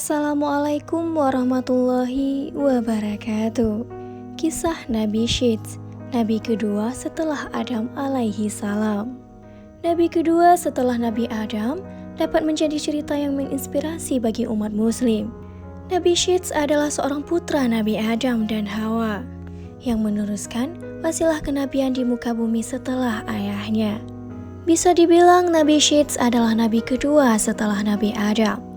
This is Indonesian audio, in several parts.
Assalamualaikum warahmatullahi wabarakatuh. Kisah Nabi Syeds, Nabi kedua setelah Adam alaihi salam. Nabi kedua setelah Nabi Adam dapat menjadi cerita yang menginspirasi bagi umat muslim. Nabi Syeds adalah seorang putra Nabi Adam dan Hawa yang meneruskan wasilah kenabian di muka bumi setelah ayahnya. Bisa dibilang Nabi Syeds adalah Nabi kedua setelah Nabi Adam.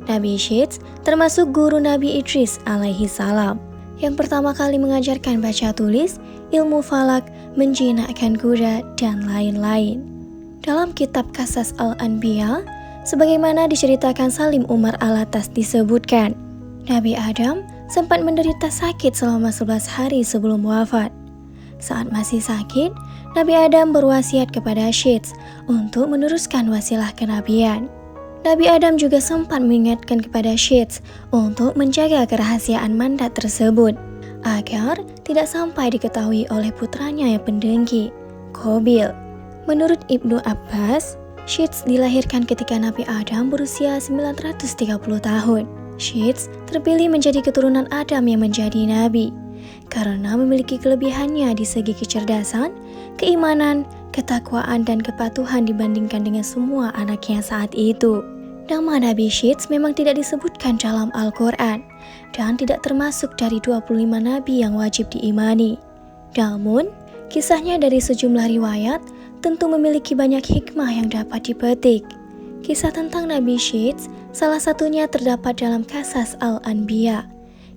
Nabi Syeds termasuk guru Nabi Idris alaihi salam yang pertama kali mengajarkan baca tulis, ilmu falak, menjinakkan kuda, dan lain-lain. Dalam kitab Qasas Al-Anbiya, sebagaimana diceritakan Salim Umar Alatas disebutkan, Nabi Adam sempat menderita sakit selama 11 hari sebelum wafat. Saat masih sakit, Nabi Adam berwasiat kepada Syeds untuk meneruskan wasilah kenabian. Nabi Adam juga sempat mengingatkan kepada Syeds untuk menjaga kerahasiaan mandat tersebut agar tidak sampai diketahui oleh putranya yang pendengki, Qabil. Menurut Ibnu Abbas, Syeds dilahirkan ketika Nabi Adam berusia 930 tahun. Syeds terpilih menjadi keturunan Adam yang menjadi nabi karena memiliki kelebihannya di segi kecerdasan, keimanan, ketakwaan, dan kepatuhan dibandingkan dengan semua anaknya saat itu. Nama Nabi Syeds memang tidak disebutkan dalam Al-Quran dan tidak termasuk dari 25 nabi yang wajib diimani. Namun, kisahnya dari sejumlah riwayat tentu memiliki banyak hikmah yang dapat dipetik. Kisah tentang Nabi Syeds salah satunya terdapat dalam Qasas Al-Anbiya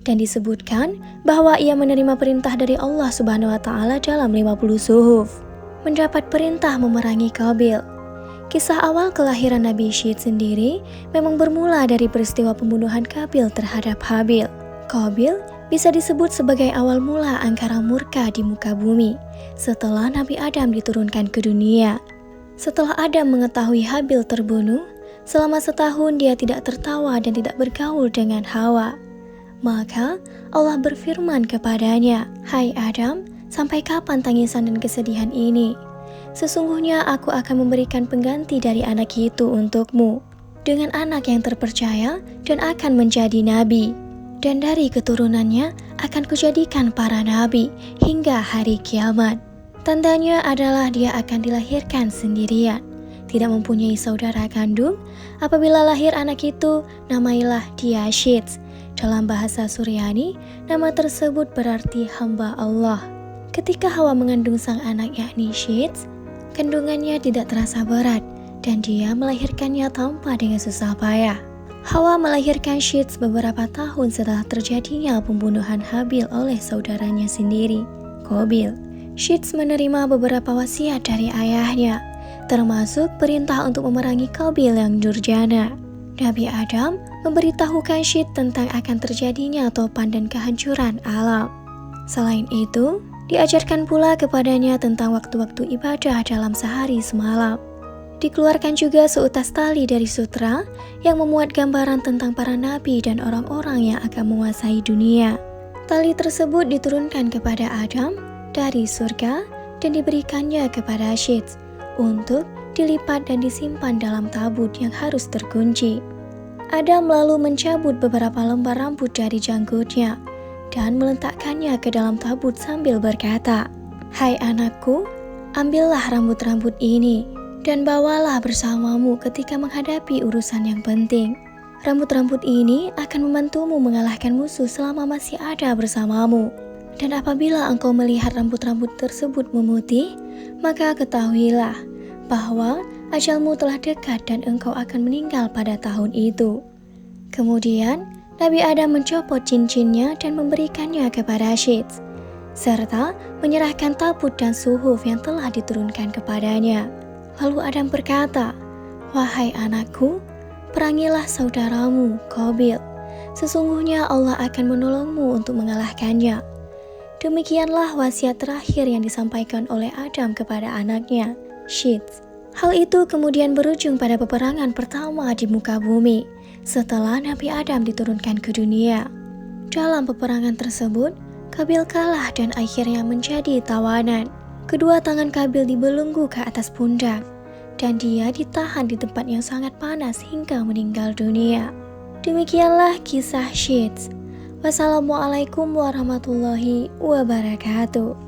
dan disebutkan bahwa ia menerima perintah dari Allah Subhanahu wa Ta'ala dalam 50 suhuf, mendapat perintah memerangi Qabil. Kisah awal kelahiran Nabi Syeds sendiri memang bermula dari peristiwa pembunuhan Qabil terhadap Habil. Qabil bisa disebut sebagai awal mula angkara murka di muka bumi setelah Nabi Adam diturunkan ke dunia. Setelah Adam mengetahui Habil terbunuh, selama setahun dia tidak tertawa dan tidak bergaul dengan Hawa. Maka Allah berfirman kepadanya, "Hai Adam, sampai kapan tangisan dan kesedihan ini? Sesungguhnya aku akan memberikan pengganti dari anak itu untukmu, dengan anak yang terpercaya dan akan menjadi nabi. Dan dari keturunannya akan kujadikan para nabi hingga hari kiamat. Tandanya adalah dia akan dilahirkan sendirian, tidak mempunyai saudara kandung. Apabila lahir anak itu, namailah dia Syeds. Dalam bahasa Suryani, nama tersebut berarti hamba Allah. Ketika Hawa mengandung sang anak yakni Syeds, kandungannya tidak terasa berat dan dia melahirkannya tanpa dengan susah payah. Hawa melahirkan Syeds beberapa tahun setelah terjadinya pembunuhan Habil oleh saudaranya sendiri, Qabil. Syeds menerima beberapa wasiat dari ayahnya, termasuk perintah untuk memerangi Qabil yang durjana. Nabi Adam memberitahukan Syeds tentang akan terjadinya topan dan kehancuran alam. Selain itu, diajarkan pula kepadanya tentang waktu-waktu ibadah dalam sehari semalam. Dikeluarkan juga seutas tali dari sutra yang memuat gambaran tentang para nabi dan orang-orang yang akan menguasai dunia. Tali tersebut diturunkan kepada Adam dari surga dan diberikannya kepada Syeds untuk dilipat dan disimpan dalam tabut yang harus terkunci. Adam lalu mencabut beberapa lembar rambut dari janggutnya dan meletakkannya ke dalam tabut sambil berkata, "Hai anakku, ambillah rambut-rambut ini dan bawalah bersamamu ketika menghadapi urusan yang penting. Rambut-rambut ini akan membantumu mengalahkan musuh selama masih ada bersamamu. Dan apabila engkau melihat rambut-rambut tersebut memutih, maka ketahuilah bahwa ajalmu telah dekat dan engkau akan meninggal pada tahun itu." Kemudian, Nabi Adam mencopot cincinnya dan memberikannya kepada Syeds, serta menyerahkan tabut dan suhuf yang telah diturunkan kepadanya. Lalu Adam berkata, "Wahai anakku, perangilah saudaramu, Qabil. Sesungguhnya Allah akan menolongmu untuk mengalahkannya." Demikianlah wasiat terakhir yang disampaikan oleh Adam kepada anaknya, Syeds. Hal itu kemudian berujung pada peperangan pertama di muka bumi setelah Nabi Adam diturunkan ke dunia. Dalam peperangan tersebut, Qabil kalah dan akhirnya menjadi tawanan. Kedua tangan Qabil dibelenggu ke atas pundak dan dia ditahan di tempat yang sangat panas hingga meninggal dunia. Demikianlah kisah Syeds. Wassalamualaikum warahmatullahi wabarakatuh.